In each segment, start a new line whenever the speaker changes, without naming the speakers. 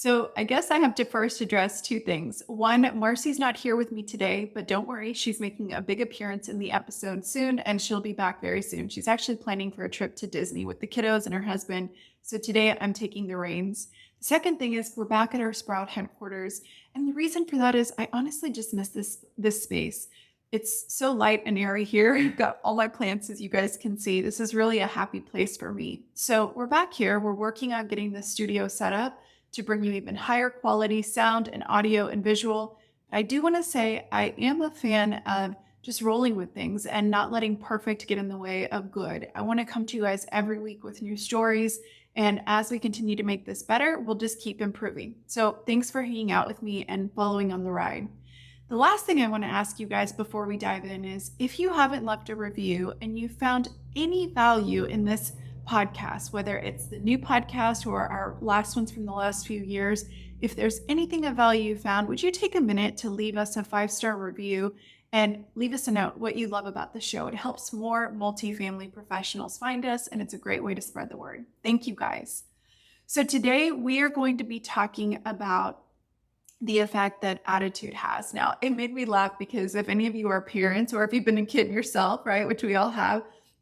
So I guess I have to first address two things. One, Marcy's not here with me today, but don't worry, she's making a big appearance in the episode soon, and she'll be back very soon. She's actually planning for a trip to Disney with the kiddos and her husband. So today I'm taking the reins. The second thing is we're back at our Sprout headquarters. And the reason for that is I honestly just miss this space. It's so light and airy here. I've got all my plants, as you guys can see. This is really a happy place for me. So we're back here. We're working on getting the studio set up to bring you even higher quality sound and audio and visual. I do want to say I am a fan of just rolling with things and not letting perfect get in the way of good. I want to come to you guys every week with new stories. And as we continue to make this better, we'll just keep improving. So thanks for hanging out with me and following on the ride. The last thing I want to ask you guys before we dive in is if you haven't left a review and you found any value in this podcast, whether it's the new podcast or our last ones from the last few years, if there's anything of value you found, would you take a minute to leave us a 5-star review and leave us a note what you love about the show? It helps more multifamily professionals find us, and it's a great way to spread the word. Thank you guys. So today we are going to be talking about the effect that attitude has. Now, it made me laugh because if any of you are parents or if you've been a kid yourself, right, which we all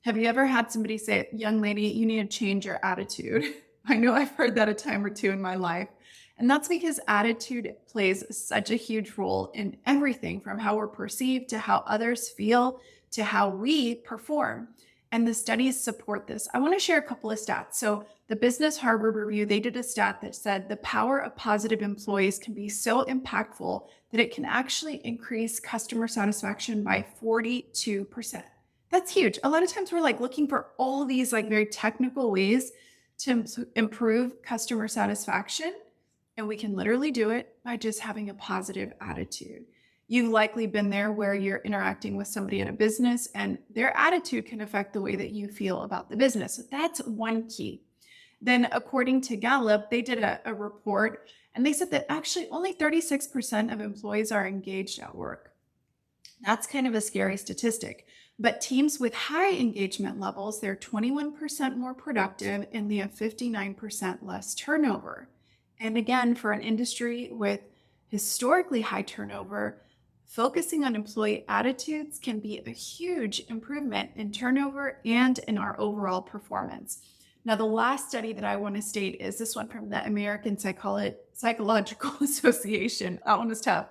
have you ever had somebody say, young lady, you need to change your attitude? I know I've heard that a time or two in my life. And that's because attitude plays such a huge role in everything from how we're perceived to how others feel to how we perform. And the studies support this. I want to share a couple of stats. So the Business Harvard Review, they did a stat that said the power of positive employees can be so impactful that it can actually increase customer satisfaction by 42%. That's huge. A lot of times we're like looking for all these like very technical ways to improve customer satisfaction. And we can literally do it by just having a positive attitude. You've likely been there where you're interacting with somebody in a business and their attitude can affect the way that you feel about the business. So that's one key. Then according to Gallup, they did a report and they said that actually only 36% of employees are engaged at work. That's kind of a scary statistic. But teams with high engagement levels, they're 21% more productive and they have 59% less turnover. And again, for an industry with historically high turnover, focusing on employee attitudes can be a huge improvement in turnover and in our overall performance. Now, the last study that I want to state is this one from the American Psychological Association. That one was tough.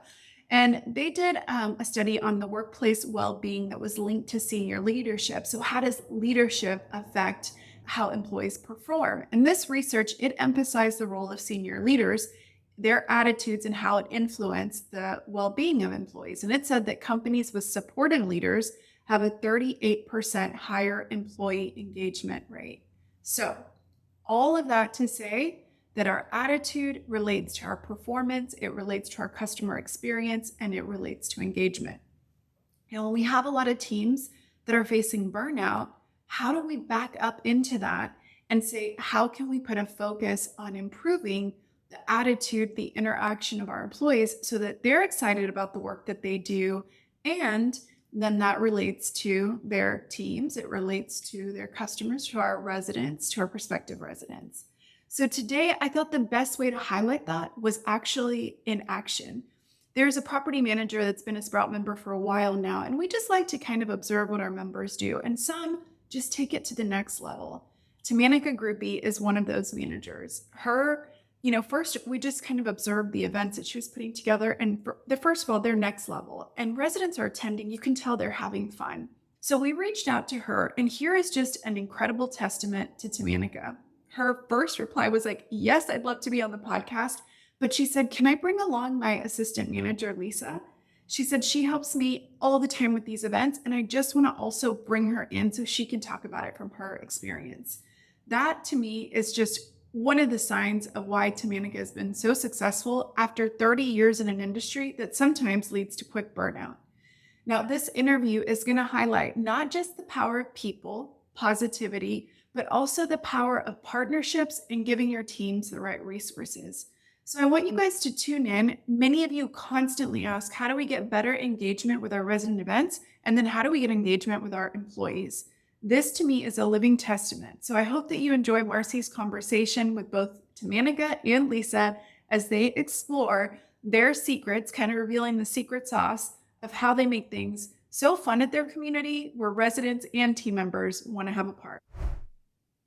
And they did a study on the workplace well-being that was linked to senior leadership. So how does leadership affect how employees perform? And this research, it emphasized the role of senior leaders, their attitudes and how it influenced the well-being of employees. And it said that companies with supportive leaders have a 38% higher employee engagement rate. So all of that to say that our attitude relates to our performance, it relates to our customer experience, and it relates to engagement. And when we have a lot of teams that are facing burnout, how do we back up into that and say, how can we put a focus on improving the attitude, the interaction of our employees so that they're excited about the work that they do? And then that relates to their teams, it relates to their customers, to our residents, to our prospective residents. So today I thought the best way to highlight that was actually in action. There's a property manager that's been a Sprout member for a while now, and we just like to kind of observe what our members do. And some just take it to the next level. Tamanaca Gruppi is one of those managers. Her, first we just kind of observed the events that she was putting together. And first of all, they're next level. And residents are attending. You can tell they're having fun. So we reached out to her, and here is just an incredible testament to Tamanaca. Her first reply was like, yes, I'd love to be on the podcast. But she said, can I bring along my assistant manager, Lisa? She said, she helps me all the time with these events. And I just want to also bring her in so she can talk about it from her experience. That to me is just one of the signs of why Tamanaca has been so successful after 30 years in an industry that sometimes leads to quick burnout. Now, this interview is going to highlight not just the power of people, positivity, but also the power of partnerships and giving your teams the right resources. So I want you guys to tune in. Many of you constantly ask, how do we get better engagement with our resident events? And then how do we get engagement with our employees? This to me is a living testament. So I hope that you enjoy Marcy's conversation with both Tamanaca and Lisa as they explore their secrets, kind of revealing the secret sauce of how they make things so fun at their community where residents and team members want to have a part.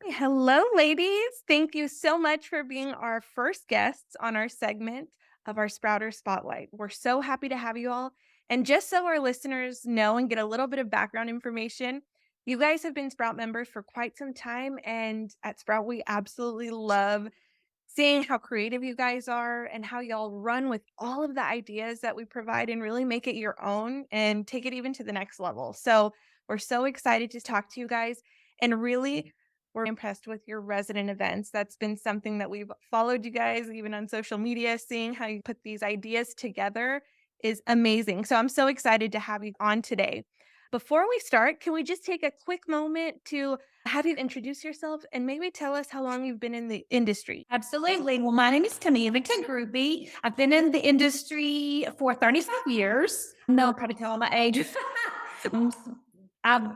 Hello, ladies. Thank you so much for being our first guests on our segment of our Sprouter Spotlight. We're so happy to have you all. And just so our listeners know and get a little bit of background information, you guys have been Sprout members for quite some time. And at Sprout, we absolutely love seeing how creative you guys are and how y'all run with all of the ideas that we provide and really make it your own and take it even to the next level. So we're so excited to talk to you guys. And really, we're impressed with your resident events. That's been something that we've followed you guys even on social media. Seeing how you put these ideas together is amazing. So I'm so excited to have you on today. Before we start, can we just take a quick moment to have you introduce yourself and maybe tell us how long you've been in the industry?
Absolutely. Well, my name is Tamanaca Gruppi. I've been in the industry for 35 years. No, I'm probably telling my age. I've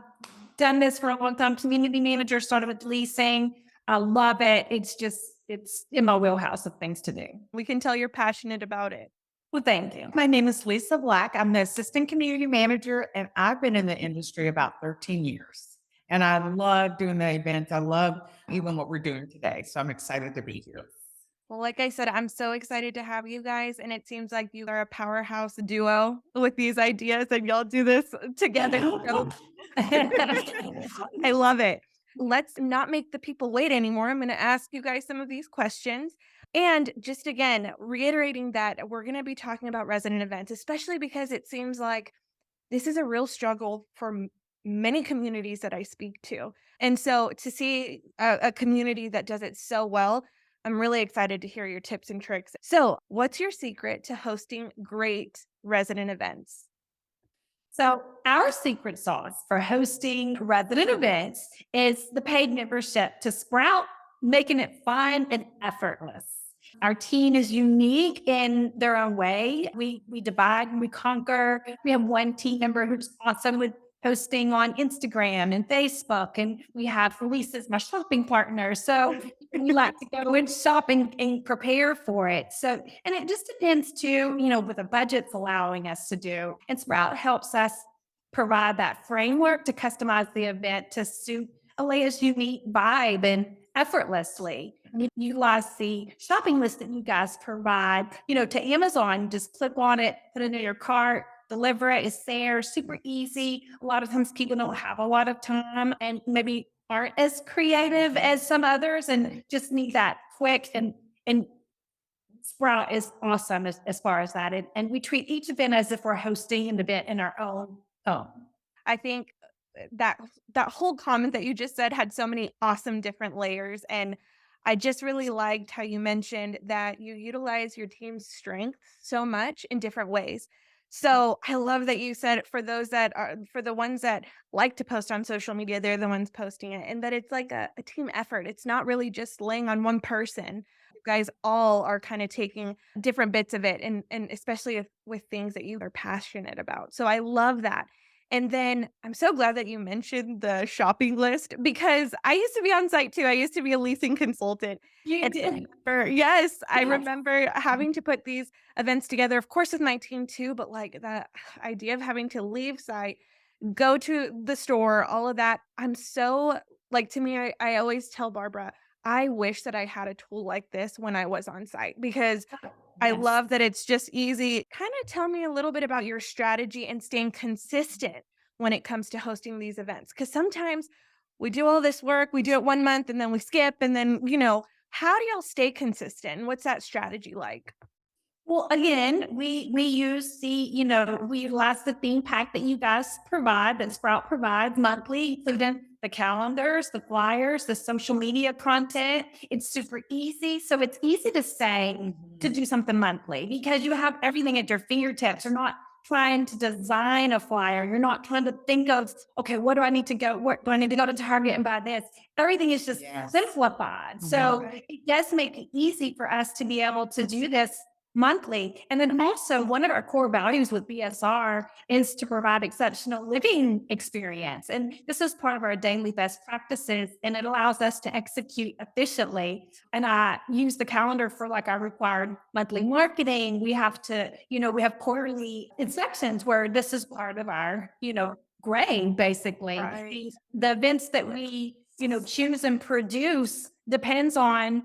done this for a long time. Community manager, started with leasing. I love it. It's in my wheelhouse of things to do.
We can tell you're passionate about it.
Well, thank you. My name is Lisa Black. I'm the assistant community manager, and I've been in the industry about 13 years. And I love doing the events. I love even what we're doing today. So I'm excited to be here.
Well, like I said, I'm so excited to have you guys. And it seems like you are a powerhouse duo with these ideas and y'all do this together. So I love it. Let's not make the people wait anymore. I'm going to ask you guys some of these questions. And just again, reiterating that we're going to be talking about resident events, especially because it seems like this is a real struggle for many communities that I speak to. And so to see a community that does it so well, I'm really excited to hear your tips and tricks. So, what's your secret to hosting great resident events?
So, our secret sauce for hosting resident events is the paid membership to Sprout, making it fun and effortless. Our team is unique in their own way. We divide and we conquer. We have one team member who's awesome with posting on Instagram and Facebook, and we have Lisa's my shopping partner. So we like to go and shop and prepare for it. So, and it just depends too, with the budget's allowing us to do. And Sprout helps us provide that framework to customize the event to suit Alea's unique vibe and effortlessly. You utilize the shopping list that you guys provide, to Amazon. Just click on it, put it in your cart, deliver it. It's there, super easy. A lot of times people don't have a lot of time and maybe aren't as creative as some others and just need that quick and Sprout is awesome as far as that. And we treat each event as if we're hosting an event in our own home.
I think that whole comment that you just said had so many awesome different layers, and I just really liked how you mentioned that you utilize your team's strength so much in different ways. So I love that you said for the ones that like to post on social media, they're the ones posting it, and that it's like a team effort. It's not really just laying on one person. You guys all are kind of taking different bits of it, and especially with things that you are passionate about. So I love that. And then I'm so glad that you mentioned the shopping list because I used to be on site too. I used to be a leasing consultant.
You
And
did.
yes, I
Yes.
remember having to put these events together, of course, with my team too, but like the idea of having to leave site, go to the store, all of that. I'm so like to me, I always tell Barbara, I wish that I had a tool like this when I was on site because I
Yes.
love that it's just easy. Kind of tell me a little bit about your strategy and staying consistent when it comes to hosting these events. Because sometimes we do all this work, we do it 1 month and then we skip. And then, how do y'all stay consistent? What's that strategy like?
Well, again, we use we utilize the theme pack that you guys provide, that Sprout provides monthly, including the calendars, the flyers, the social media content. It's super easy. So it's easy to say to do something monthly because you have everything at your fingertips. You're not trying to design a flyer. You're not trying to think of, okay, what do I need to go? What do I need to go to Target and buy this? Everything is just
Yes.
simplified. So it does make it easy for us to be able to do this monthly. And then also one of our core values with BSR is to provide exceptional living experience. And this is part of our daily best practices, and it allows us to execute efficiently. And I use the calendar for like our required monthly marketing. We have to, we have quarterly inspections where this is part of our, grade, basically.
Right.
The events that we, choose and produce depends on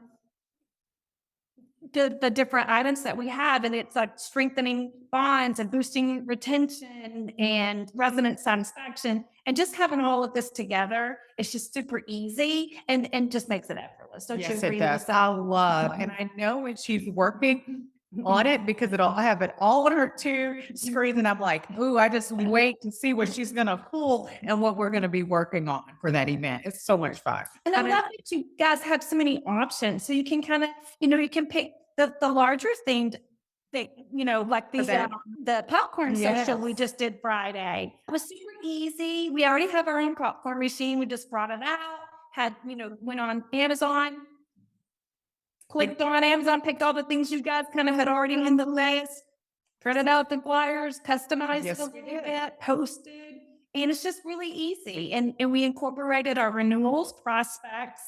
the different items that we have, and it's like strengthening bonds and boosting retention and resident satisfaction, and just having all of this together, it's just super easy and just makes it effortless. Don't you
Yes,
agree,
it does.
Lisa?
I love, and I know when she's working on it because I have it all on her two screens, and I'm like, ooh, I just wait to see what she's gonna pull and what we're gonna be working on for that event. It's so much fun.
And I love that you guys have so many options, so you can kind of, you can pick the larger themed thing, like the popcorn social we just did Friday. It was super easy. We already have our own popcorn machine. We just brought it out, went on Amazon, clicked on Amazon, picked all the things you guys kind of had already in the list, printed out the flyers, customized
Yes,
them,
we did.
posted. And it's just really easy. And we incorporated our renewals, prospects,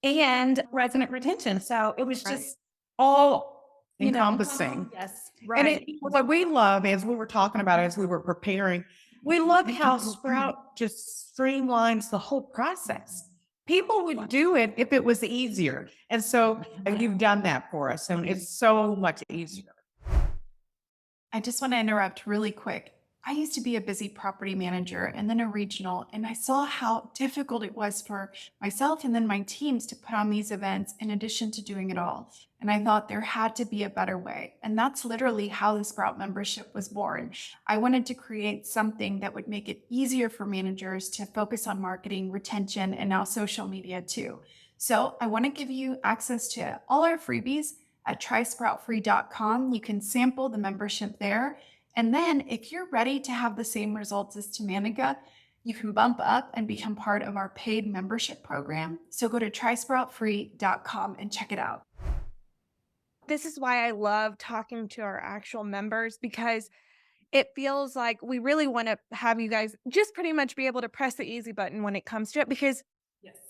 and resident retention. So it was just all
Encompassing.
Yes.
And what we love, as we were talking about as we were preparing, we love how Sprout just streamlines the whole process. People would do it if it was easier. And so you've done that for us, and it's so much easier.
I just want to interrupt really quick. I used to be a busy property manager and then a regional, and I saw how difficult it was for myself and then my teams to put on these events in addition to doing it all. And I thought there had to be a better way. And that's literally how the Sprout membership was born. I wanted to create something that would make it easier for managers to focus on marketing, retention, and now social media too. So I want to give you access to all our freebies at trysproutfree.com. You can sample the membership there. And then if you're ready to have the same results as Tamanaca, you can bump up and become part of our paid membership program. So go to trysproutfree.com and check it out.
This is why I love talking to our actual members, because it feels like we really want to have you guys just pretty much be able to press the easy button when it comes to it, because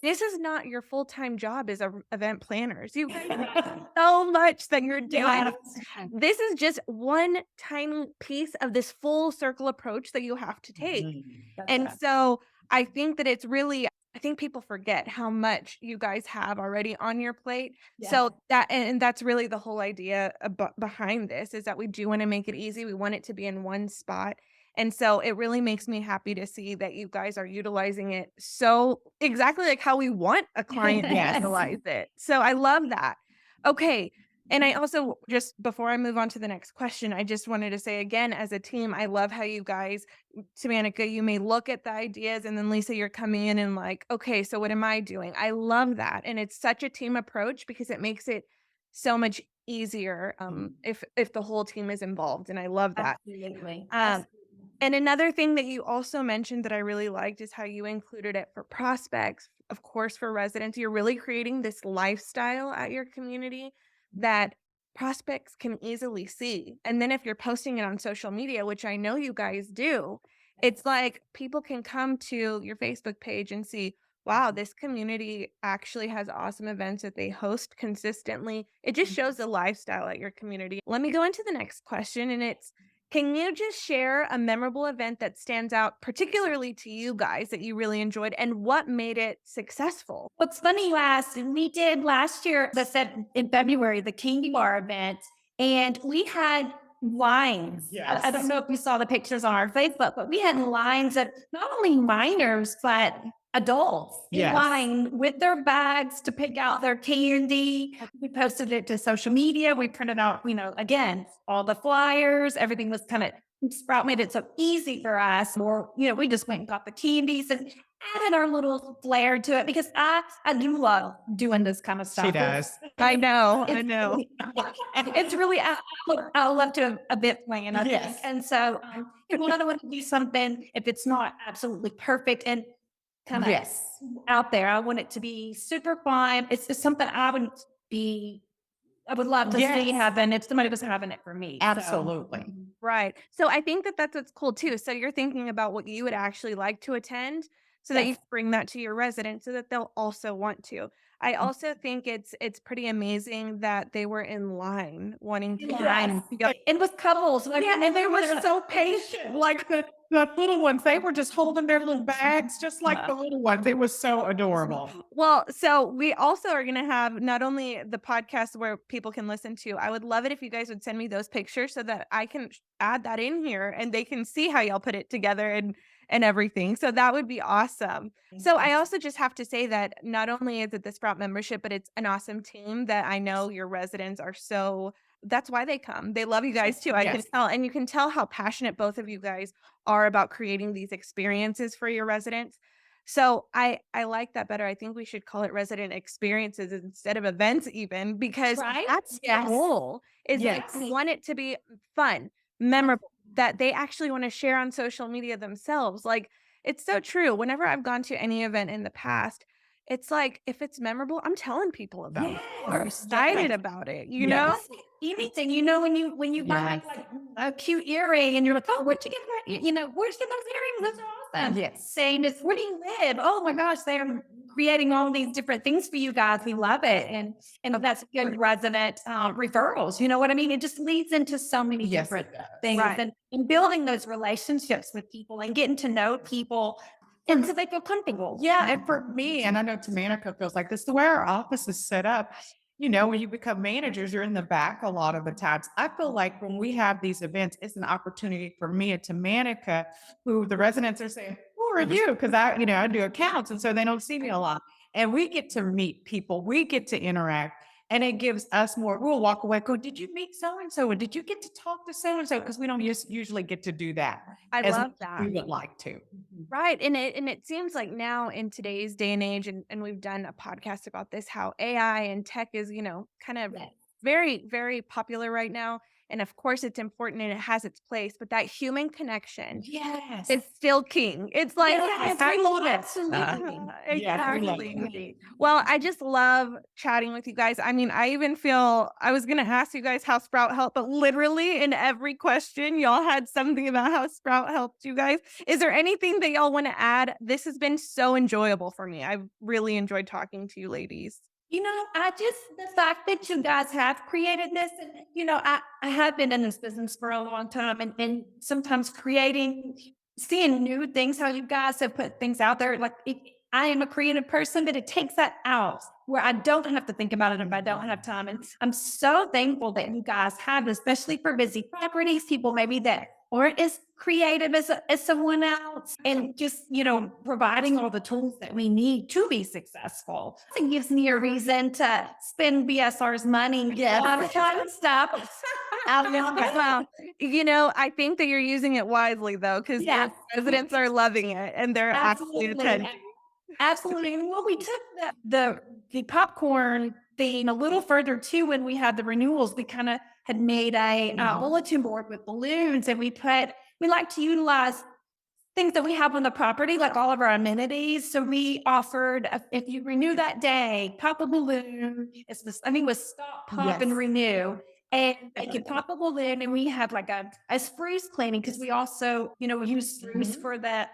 this is not your full-time job as event planners. You guys have so much that you're doing. This is just one tiny piece of this full circle approach that you have to take. And so I think that it's really, I think people forget how much you guys have already on your plate. So that's really the whole idea behind this, is that we do want to make it easy. We want it to be in one spot. And so it really makes me happy to see that you guys are utilizing it so exactly like how we want a client to utilize it. So I love that. Okay. And I also, just before I move on to the next question, I just wanted to say again, as a team, I love how you guys, Tamanaca, you may look at the ideas, and then Lisa, you're coming in and like, okay, so what am I doing? I love that. And it's such a team approach because it makes it so much easier if the whole team is involved. And I love that.
Absolutely.
And another thing that you also mentioned that I really liked is how you included it for prospects, of course, for residents. You're really creating this lifestyle at your community that prospects can easily see. And then if you're posting it on social media, which I know you guys do, it's like people can come to your Facebook page and see, wow, this community actually has awesome events that they host consistently. It just shows the lifestyle at your community. Let me go into the next question, and it's, can you just share a memorable event that stands out particularly to you guys that you really enjoyed, and what made it successful?
What's funny you asked, we did last year, as I said, in February, the Candy Bar event, and we had lines.
Yes.
I don't know if you saw the pictures on our Facebook, but we had lines of not only minors, but adults in line with their bags to pick out their candy. We posted it to social media. We printed out, again, all the flyers. Everything was kind of, Sprout made it so easy for us. Or, we just went and got the candies and added our little flair to it, because I do love doing this kind of stuff.
She does.
I know.
It's really, I love to event plan, I think. And so, I don't want to do something if it's not absolutely perfect and kind of out there. I want it to be super fun. It's just something I would be I would love to see
Yes.
happen if somebody was having it for me. So,
Absolutely.
Right. So I think that that's what's cool too. So you're thinking about what you would actually like to attend so that you
yes.
can bring that to your residents so that they'll also want to. I also think it's pretty amazing that they were in line wanting to
Yes.
go.
And with couples, like,
Yeah, and they were so patient. Like the little ones, they were just holding their little bags, just like the little ones. It was so adorable.
Well, so we also are going to have not only the podcast where people can listen to, I would love it if you guys would send me those pictures so that I can add that in here and they can see how y'all put it together and everything. So that would be awesome. So I also just have to say that not only is it the Sprout membership, but it's an awesome team that I know your residents are so that's why they come. They love you guys too. I can
Yes.
tell. And you can tell how passionate both of you guys are about creating these experiences for your residents. So I like that better. I think we should call it resident experiences instead of events even because
Right?
that's the
Yes.
goal. Is
Yes.
like we want it to be fun, memorable, that they actually want to share on social media themselves. Like it's so true. Whenever I've gone to any event in the past, it's like if it's memorable, I'm telling people about it. We're
Yes.
excited about it, you
Yes.
know?
Anything, when you buy
Yes.
like a cute earring and you're like, oh, where'd you get that? Where'd you get those earrings? Those are awesome.
Yes.
Saying this, where do you live? Oh my gosh, they're creating all these different things for you guys. We love it. And that's good resident referrals. You know what I mean? It just leads into so many
Yes,
different
it does.
things
Right.
and building those relationships with people and getting to know people and so they feel comfortable.
Yeah, and for me, and I know Tamanaca feels like this, the way our office is set up, when you become managers, you're in the back a lot of the times. I feel like when we have these events, it's an opportunity for me at Tamanaca, who the residents are saying, who are you? Because I do accounts, and so they don't see me a lot. And we get to meet people, we get to interact, and it gives us more. We'll walk away, go, did you meet so and so? And did you get to talk to so and so? Because we don't usually get to do that
I
as
love
much as
that.
we would like to.
Right. And it seems like now in today's day and age, and we've done a podcast about this, how AI and tech is, kind of
Yes.
very, very popular right now. And of course it's important and it has its place, but that human connection
Yes.
is still king. It's like
Yes,
I
we love it.
Absolutely.
Yes, we love
Exactly. Well, I just love chatting with you guys. I mean, I even feel I was going to ask you guys how Sprout helped, but literally in every question, y'all had something about how Sprout helped you guys. Is there anything that y'all want to add? This has been so enjoyable for me. I've really enjoyed talking to you ladies.
The fact that you guys have created this, and I have been in this business for a long time, and sometimes seeing new things, how you guys have put things out there. Like I am a creative person, but it takes that out where I don't have to think about it if I don't have time. And I'm so thankful that you guys have, especially for busy properties, people maybe that aren't as creative as someone else, and just, providing all the tools that we need to be successful. It gives me a reason to spend BSR's money and get a lot of fun stuff.
Well, I think that you're using it wisely though, because
Yes.
residents are loving it and they're actually attending.
Absolutely. And we took the popcorn thing a little further too. When we had the renewals, we kind of had made a bulletin board with balloons, and we like to utilize things that we have on the property, like all of our amenities. So we offered, if you renew that day, pop a balloon. I think it was stop, pop, and
Yes.
renew. And they could pop a balloon, and we had like a spruce cleaning, because we also, use spruce for the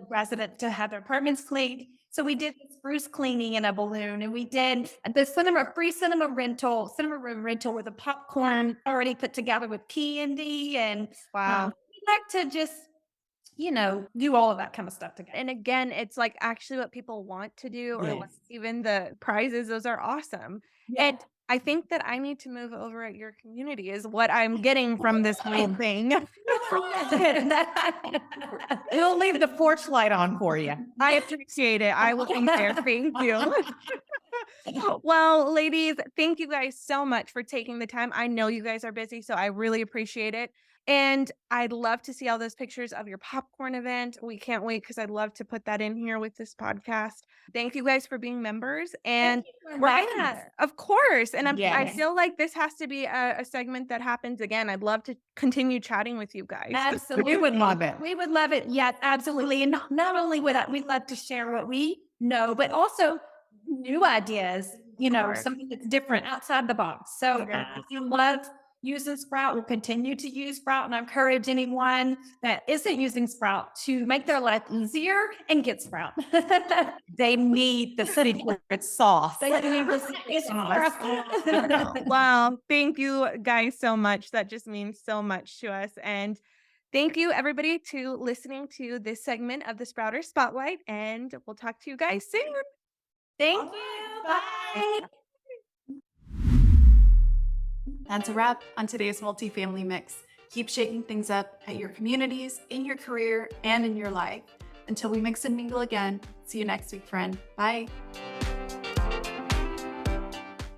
resident to have their apartments cleaned. So we did the spruce cleaning in a balloon, and we did the free cinema room rental with a popcorn already put together with candy. And
Wow.
we like to just, do all of that kind of stuff together.
And again, it's like actually what people want to do, or like
Yes.
even the prizes, those are awesome. And I think that I need to move over at your community is what I'm getting from this whole thing.
It'll leave the porch light on for you.
I appreciate it. I will be there. Thank you. Well, ladies, thank you guys so much for taking the time. I know you guys are busy, so I really appreciate it. And I'd love to see all those pictures of your popcorn event. We can't wait because I'd love to put that in here with this podcast. Thank you guys for being members. And of course. And I
Yes.
feel like this has to be a segment that happens again. I'd love to continue chatting with you guys.
Absolutely.
We would love it.
We would love it. Yes, absolutely. And not only would we love to share what we know, but also new ideas, something that's different outside the box. So if you love using Sprout, we'll continue to use Sprout. And I encourage anyone that isn't using Sprout to make their life easier and get Sprout.
They need the secret sauce.
They need the secret sauce.
Wow. Thank you guys so much. That just means so much to us. And thank you, everybody, to listening to this segment of the Sprouter Spotlight. And we'll talk to you guys soon.
Thank you. Bye.
That's a wrap on today's multifamily mix. Keep shaking things up at your communities, in your career, and in your life. Until we mix and mingle again, see you next week, friend. Bye.